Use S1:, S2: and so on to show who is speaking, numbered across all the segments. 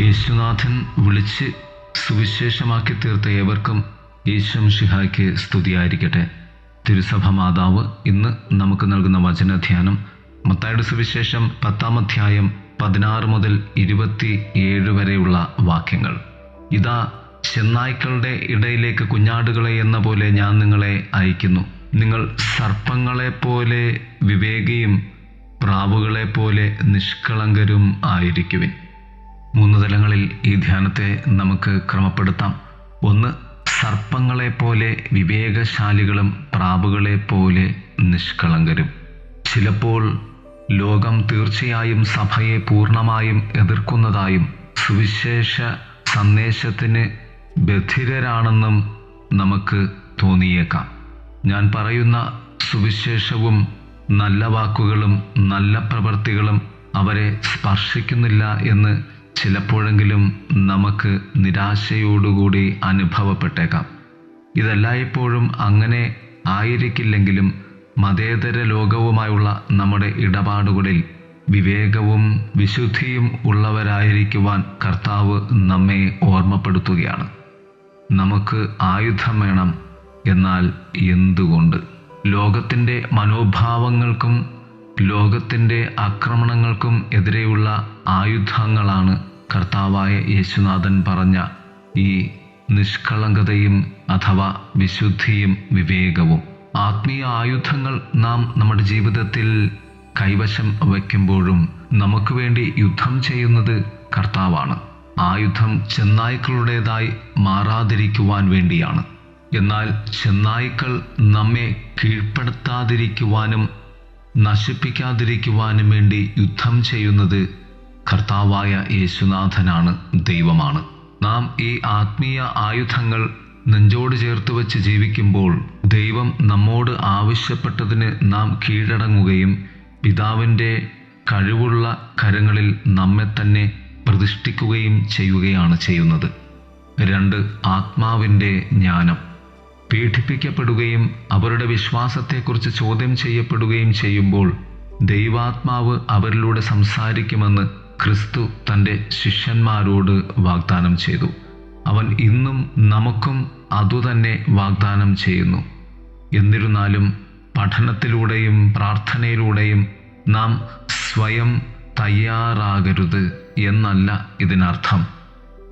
S1: യേശുനാഥൻ വിളിച്ച് സുവിശേഷമാക്കി തീർത്ത ഏവർക്കും യേശു മിശിഹായ്ക്ക് സ്തുതിയായിരിക്കട്ടെ. തിരുസഭ മാതാവ് ഇന്ന് നമുക്ക് നൽകുന്ന വചനധ്യാനം മത്തായിയുടെ സുവിശേഷം 10-ാം അധ്യായം 16 മുതൽ 27 വരെയുള്ള വാക്യങ്ങൾ. ഇതാ, ചെന്നായ്ക്കളുടെ ഇടയിലേക്ക് കുഞ്ഞാടുകളെ എന്ന പോലെ ഞാൻ നിങ്ങളെ അയക്കുന്നു. നിങ്ങൾ സർപ്പങ്ങളെപ്പോലെ വിവേകിയും പ്രാവുകളെപ്പോലെ നിഷ്കളങ്കരും ആയിരിക്കുവിൻ. 3 തലങ്ങളിൽ ഈ ധ്യാനത്തെ നമുക്ക് ക്രമപ്പെടുത്താം. 1. സർപ്പങ്ങളെപ്പോലെ വിവേകശാലികളും പ്രാവുകളെപ്പോലെ നിഷ്കളങ്കരും. ചിലപ്പോൾ ലോകം തീർച്ചയായും സഭയെ പൂർണ്ണമായും എതിർക്കുന്നതായും സുവിശേഷ സന്ദേശത്തിന് ബധിരരാണെന്നും നമുക്ക് തോന്നിയേക്കാം. ഞാൻ പറയുന്ന സുവിശേഷവും നല്ല വാക്കുകളും നല്ല പ്രവൃത്തികളും അവരെ സ്പർശിക്കുന്നില്ല എന്ന് ചിലപ്പോഴെങ്കിലും നമുക്ക് നിരാശയോടുകൂടി അനുഭവപ്പെട്ടേക്കാം. ഇതെല്ലായ്പ്പോഴും അങ്ങനെ ആയിരിക്കില്ലെങ്കിലും മതേതര ലോകവുമായുള്ള നമ്മുടെ ഇടപാടുകളിൽ വിവേകവും വിശുദ്ധിയും ഉള്ളവരായിരിക്കുവാൻ കർത്താവ് നമ്മെ ഓർമ്മപ്പെടുത്തുകയാണ്. നമുക്ക് ആയുധം വേണം. എന്നാൽ എന്തുകൊണ്ട്? ലോകത്തിൻ്റെ മനോഭാവങ്ങൾക്കും ലോകത്തിൻ്റെ ആക്രമണങ്ങൾക്കും എതിരെയുള്ള ആയുധങ്ങളാണ് കർത്താവായ യേശുനാഥൻ പറഞ്ഞ ഈ നിഷ്കളങ്കതയും അഥവാ വിശുദ്ധിയും വിവേകവും. ആത്മീയ ആയുധങ്ങൾ നാം നമ്മുടെ ജീവിതത്തിൽ കൈവശം വയ്ക്കുമ്പോഴും നമുക്ക് വേണ്ടി യുദ്ധം ചെയ്യുന്നത് കർത്താവാണ്. ആയുധം ചെന്നായ്ക്കളുടേതായി മാറാതിരിക്കുവാൻ വേണ്ടിയാണ്. എന്നാൽ ചെന്നായ്ക്കൾ നമ്മെ കീഴ്പ്പെടുത്താതിരിക്കുവാനും നശിപ്പിക്കാതിരിക്കുവാനും വേണ്ടി യുദ്ധം ചെയ്യുന്നത് കർത്താവായ യേശുനാഥനാണ്, ദൈവമാണ്. നാം ഈ ആത്മീയ ആയുധങ്ങൾ നെഞ്ചോട് ചേർത്ത് വെച്ച് ജീവിക്കുമ്പോൾ ദൈവം നമ്മോട് ആവശ്യപ്പെട്ടതിന് നാം കീഴടങ്ങുകയും പിതാവിൻ്റെ കഴിവുള്ള കരങ്ങളിൽ നമ്മെ തന്നെ പ്രതിഷ്ഠിക്കുകയും ചെയ്യുകയാണ് ചെയ്യുന്നത്. 2. ആത്മാവിൻ്റെ ജ്ഞാനം. പീഡിപ്പിക്കപ്പെടുകയും അവരുടെ വിശ്വാസത്തെക്കുറിച്ച് ചോദ്യം ചെയ്യപ്പെടുകയും ചെയ്യുമ്പോൾ ദൈവാത്മാവ് അവരിലൂടെ സംസാരിക്കുമെന്ന് ക്രിസ്തു തൻ്റെ ശിഷ്യന്മാരോട് വാഗ്ദാനം ചെയ്തു. അവൻ ഇന്നും നമുക്കും അതുതന്നെ വാഗ്ദാനം ചെയ്യുന്നു. എന്നിരുന്നാലും പഠനത്തിലൂടെയും പ്രാർത്ഥനയിലൂടെയും നാം സ്വയം തയ്യാറാകരുത് എന്നല്ല ഇതിനർത്ഥം.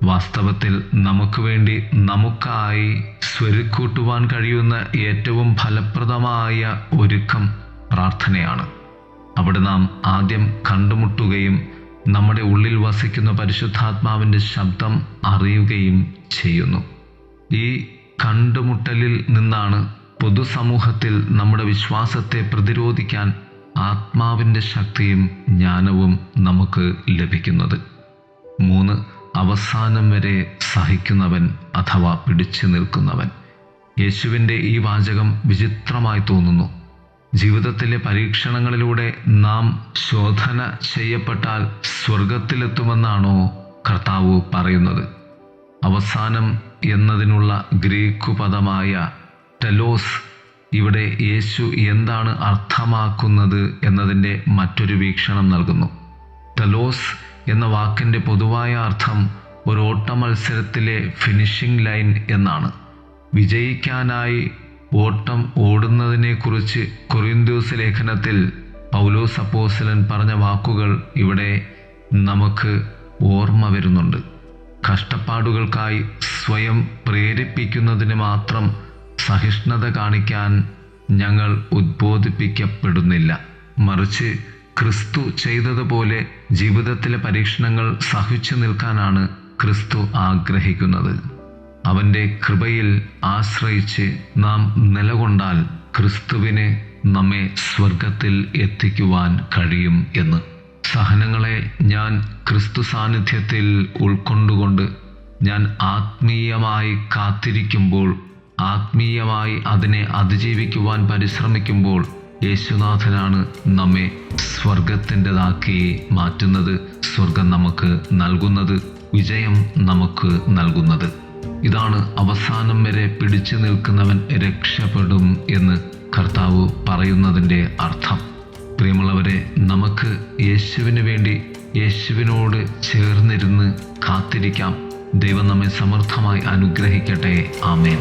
S1: വാസ്തവത്തിൽ നമുക്ക് വേണ്ടി നമുക്കായി സ്വരുക്കൂട്ടുവാൻ കഴിയുന്ന ഏറ്റവും ഫലപ്രദമായ ഒരുക്കം പ്രാർത്ഥനയാണ്. അവിടെ നാം ആദ്യം കണ്ടുമുട്ടുകയും നമ്മുടെ ഉള്ളിൽ വസിക്കുന്ന പരിശുദ്ധാത്മാവിൻ്റെ ശബ്ദം അറിയുകയും ചെയ്യുന്നു. ഈ കണ്ടുമുട്ടലിൽ നിന്നാണ് പൊതുസമൂഹത്തിൽ നമ്മുടെ വിശ്വാസത്തെ പ്രതിരോധിക്കാൻ ആത്മാവിൻ്റെ ശക്തിയും ജ്ഞാനവും നമുക്ക് ലഭിക്കുന്നത്. 3. അവസാനം വരെ സഹിക്കുന്നവൻ അഥവാ പിടിച്ചു നിൽക്കുന്നവൻ. യേശുവിൻ്റെ ഈ വാചകം വിചിത്രമായി തോന്നുന്നു. ജീവിതത്തിലെ പരീക്ഷണങ്ങളിലൂടെ നാം ശോധന ചെയ്യപ്പെട്ടാൽ സ്വർഗത്തിലെത്തുമെന്നാണോ കർത്താവ് പറയുന്നത്? അവസാനം എന്നതിനുള്ള ഗ്രീക്കു പദമായ ടെലോസ് ഇവിടെ യേശു എന്താണ് അർത്ഥമാക്കുന്നത് എന്നതിൻ്റെ മറ്റൊരു വീക്ഷണം നൽകുന്നു. ടെലോസ് എന്ന വാക്കിൻ്റെ പൊതുവായ അർത്ഥം ഒരു ഓട്ട മത്സരത്തിലെ ഫിനിഷിംഗ് ലൈൻ എന്നാണ്. വിജയിക്കാനായി ഓട്ടം ഓടുന്നതിനെക്കുറിച്ച് കൊറിന്ത്യസ് ലേഖനത്തിൽ പൗലോസ് അപ്പോസ്തലൻ പറഞ്ഞ വാക്കുകൾ ഇവിടെ നമുക്ക് ഓർമ്മ വരുന്നുണ്ട്. കഷ്ടപ്പാടുകൾക്കായി സ്വയം പ്രേരിപ്പിക്കുന്നതിന് മാത്രം സഹിഷ്ണുത കാണിക്കാൻ ഞങ്ങൾ ഉദ്ബോധിപ്പിക്കപ്പെടുന്നില്ല. മറിച്ച് ക്രിസ്തു ചെയ്തതുപോലെ ജീവിതത്തിലെ പരീക്ഷണങ്ങൾ സഹിച്ചു നിൽക്കാനാണ് ക്രിസ്തു ആഗ്രഹിക്കുന്നത്. അവൻ്റെ കൃപയിൽ ആശ്രയിച്ച് നാം നിലകൊണ്ടാൽ ക്രിസ്തുവിനെ നമ്മെ സ്വർഗത്തിൽ എത്തിക്കുവാൻ കഴിയും എന്ന്. സഹനങ്ങളെ ഞാൻ ക്രിസ്തു സാന്നിധ്യത്തിൽ ഉൾക്കൊണ്ടുകൊണ്ട് ഞാൻ ആത്മീയമായി കാത്തിരിക്കുമ്പോൾ, ആത്മീയമായി അതിനെ അതിജീവിക്കുവാൻ പരിശ്രമിക്കുമ്പോൾ യേശുനാഥനാണ് നമ്മെ സ്വർഗത്തിൻ്റെതാക്കി മാറ്റുന്നത്, സ്വർഗം നമുക്ക് നൽകുന്നത്, വിജയം നമുക്ക് നൽകുന്നത്. ഇതാണ് അവസാനം വരെ പിടിച്ചു നിൽക്കുന്നവൻ രക്ഷപ്പെടും എന്ന് കർത്താവ് പറയുന്നതിൻ്റെ അർത്ഥം. പ്രിയമുള്ളവരെ, നമുക്ക് യേശുവിന് വേണ്ടി യേശുവിനോട് ചേർന്നിരുന്ന് കാത്തിരിക്കാം. ദൈവം നമ്മെ സമൃദ്ധമായി അനുഗ്രഹിക്കട്ടെ. ആമേൻ.